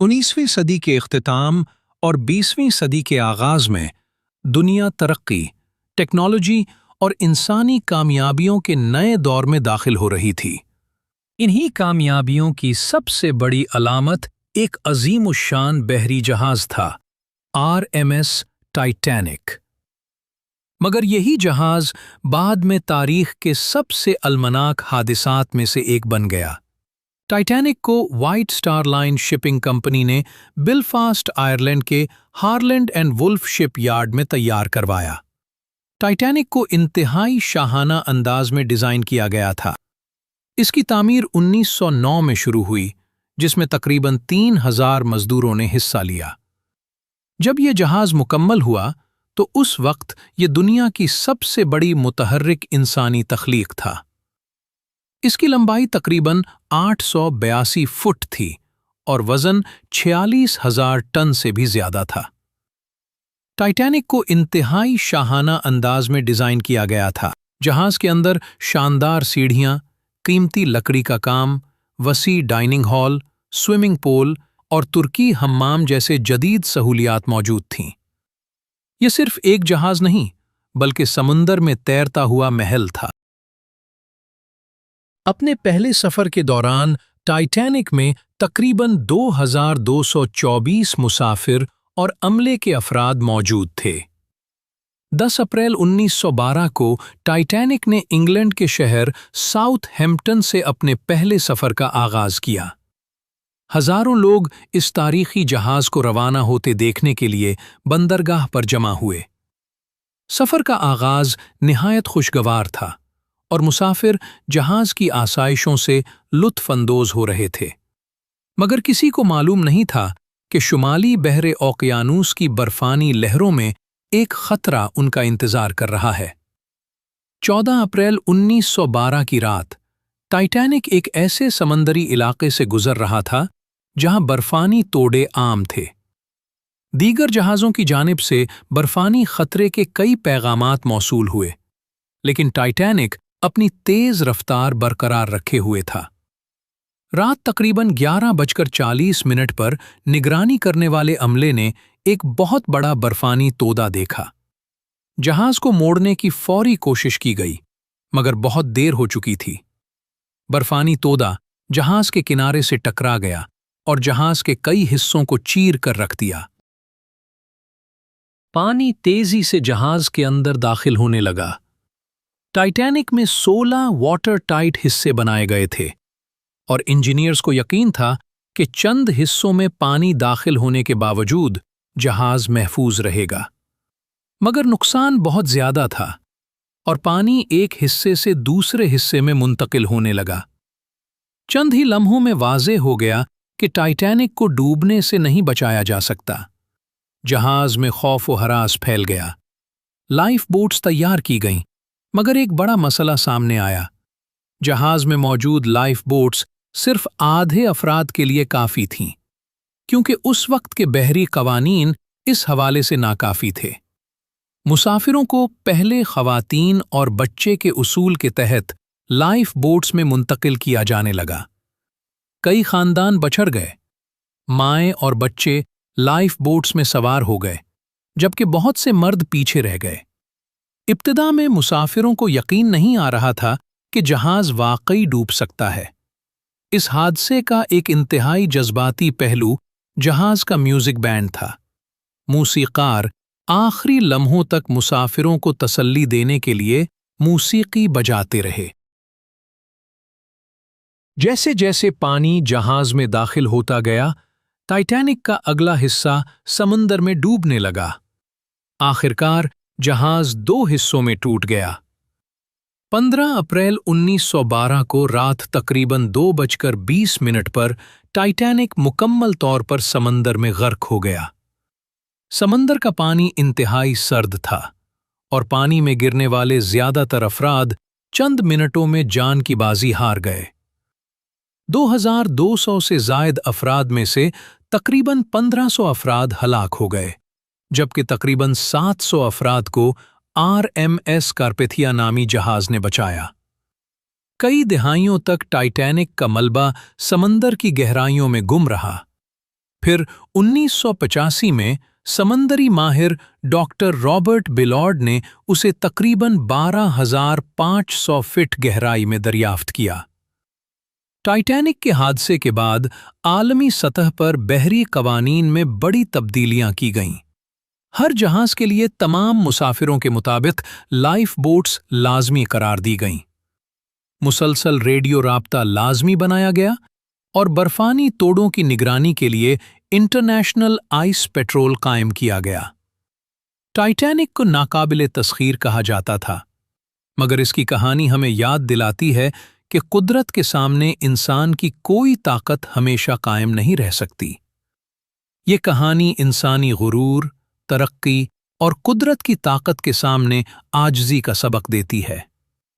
19वीं सदी के इख्तिताम और 20वीं सदी के आगाज में दुनिया तरक्की, टेक्नोलॉजी और इंसानी कामयाबियों के नए दौर में दाखिल हो रही थी। इन्हीं कामयाबियों की सबसे बड़ी अलामत एक अजीम-उश-शान बहरी जहाज था, RMS टाइटैनिक। मगर यही जहाज बाद में तारीख के सबसे अलमनाक हादिसात में से एक बन गया। टाइटैनिक को White Star Line shipping company ने बिलफास्ट आयरलैंड के Harland and Wolff shipyard में तैयार करवाया। टाइटैनिक को इंतहाई शाहाना अंदाज में डिजाइन किया गया था। इसकी तामीर 1909 में शुरू हुई, जिसमें तकरीबन 3000 मजदूरों ने हिस्सा लिया। जब यह जहाज मुकम्मल हुआ तो उस वक्त ये दुनिया की सबसे बड़ी मुतहर्रिक इंसानी तख्लीक था। इसकी लंबाई तकरीबन 882 फुट थी और वजन 46,000 टन से भी ज्यादा था। टाइटैनिक को इंतहाई शाहाना अंदाज में डिजाइन किया गया था। जहाज के अंदर शानदार सीढ़ियां, कीमती लकड़ी का काम, वसी डाइनिंग हॉल, स्विमिंग पूल और तुर्की हम्माम जैसे जदीद सहूलियात मौजूद थीं। यह सिर्फ एक जहाज नहीं, बल्कि समुंदर में तैरता हुआ महल था। अपने पहले सफर के दौरान टाइटैनिक में तकरीबन 2224 मुसाफिर और अमले के अफराद मौजूद थे। 10 अप्रैल 1912 को टाइटैनिक ने इंग्लैंड के शहर साउथहैम्पटन से अपने पहले सफर का आगाज किया। हजारों लोग इस तारीखी जहाज को रवाना होते देखने के लिए बंदरगाह पर जमा हुए। सफर का आगाज निहायत खुशगवार था और मुसाफिर जहाज की आसाइशों से लुत्फ अंदोज हो रहे थे। मगर किसी को मालूम नहीं था कि शुमाली बहरे ओकियानूस की बर्फानी लहरों में एक खतरा उनका इंतजार कर रहा है। 14 अप्रैल 1912 की रात टाइटैनिक एक ऐसे समंदरी इलाके से गुजर रहा था जहां बर्फानी तोड़े आम थे। दीगर जहाज़ों की जानिब से बर्फानी खतरे के कई पैगामात मौसूल हुए, लेकिन टाइटैनिक अपनी तेज रफ्तार बरकरार रखे हुए था। रात तकरीबन 11:40 पर निगरानी करने वाले अमले ने एक बहुत बड़ा बर्फानी तोदा देखा। जहाज को मोड़ने की फौरी कोशिश की गई, मगर बहुत देर हो चुकी थी। बर्फानी तोदा जहाज के किनारे से टकरा गया और जहाज के कई हिस्सों को चीर कर रख दिया। पानी तेजी से जहाज के अंदर दाखिल होने लगा। टाइटैनिक में 16 वाटर टाइट हिस्से बनाए गए थे और इंजीनियर्स को यकीन था कि चंद हिस्सों में पानी दाखिल होने के बावजूद जहाज महफूज रहेगा। मगर नुकसान बहुत ज्यादा था और पानी एक हिस्से से दूसरे हिस्से में मुंतकिल होने लगा। चंद ही लम्हों में वाज़े हो गया कि टाइटैनिक को डूबने से नहीं बचाया जा सकता। जहाज में खौफ व हरास फैल गया। लाइफ बोट्स तैयार की गईं, मगर एक बड़ा मसला सामने आया। जहाज में मौजूद लाइफ बोट्स सिर्फ आधे अफराद के लिए काफी थीं, क्योंकि उस वक्त के बहरी कवानीन इस हवाले से नाकाफी थे। मुसाफिरों को पहले खवातीन और बच्चे के उसूल के तहत लाइफ बोट्स में मुंतकिल किया जाने लगा। कई खानदान बछड़ गए। माएँ और बच्चे लाइफ बोट्स में सवार हो गए, जबकि बहुत से मर्द पीछे रह गए। इब्तिदा में मुसाफिरों को यकीन नहीं आ रहा था कि जहाज वाकई डूब सकता है। इस हादसे का एक इंतहाई जज्बाती पहलू जहाज का म्यूजिक बैंड था। मूसीकार आखिरी लम्हों तक मुसाफिरों को तसल्ली देने के लिए मूसीकी बजाते रहे। जैसे जैसे पानी जहाज में दाखिल होता गया, टाइटैनिक का अगला हिस्सा समंदर में डूबने लगा। आखिरकार जहाज 2 हिस्सों में टूट गया। 15 अप्रैल 1912 को रात तकरीबन 2:20 पर टाइटैनिक मुकम्मल तौर पर समंदर में गर्क हो गया। समंदर का पानी इंतहाई सर्द था और पानी में गिरने वाले ज्यादातर अफराद चंद मिनटों में जान की बाजी हार गए। 2200 से जायद अफराद में से तकरीबन 1500 अफराद हलाक हो गए, जबकि तकरीबन 700 अफराद को RMS कार्पेथिया नामी जहाज ने बचाया। कई दहाइयों तक टाइटैनिक का मलबा समंदर की गहराइयों में गुम रहा। پھر 1985 میں سمندری ماہر ڈاکٹر رابرٹ بلارڈ نے اسے تقریباً 12,500 فٹ گہرائی میں دریافت کیا۔ ٹائٹینک کے حادثے کے بعد عالمی سطح پر بحری قوانین میں بڑی تبدیلیاں کی گئیں۔ ہر جہاز کے لیے تمام مسافروں کے مطابق لائف بوٹس لازمی قرار دی گئیں۔ مسلسل ریڈیو رابطہ لازمی بنایا گیا اور برفانی توڑوں کی نگرانی کے لیے انٹرنیشنل آئس پیٹرول قائم کیا گیا۔ ٹائٹینک کو ناقابل تسخیر کہا جاتا تھا، مگر اس کی کہانی ہمیں یاد دلاتی ہے کہ قدرت کے سامنے انسان کی کوئی طاقت ہمیشہ قائم نہیں رہ سکتی۔ یہ کہانی انسانی غرور، ترقی اور قدرت کی طاقت کے سامنے عاجزی کا سبق دیتی ہے۔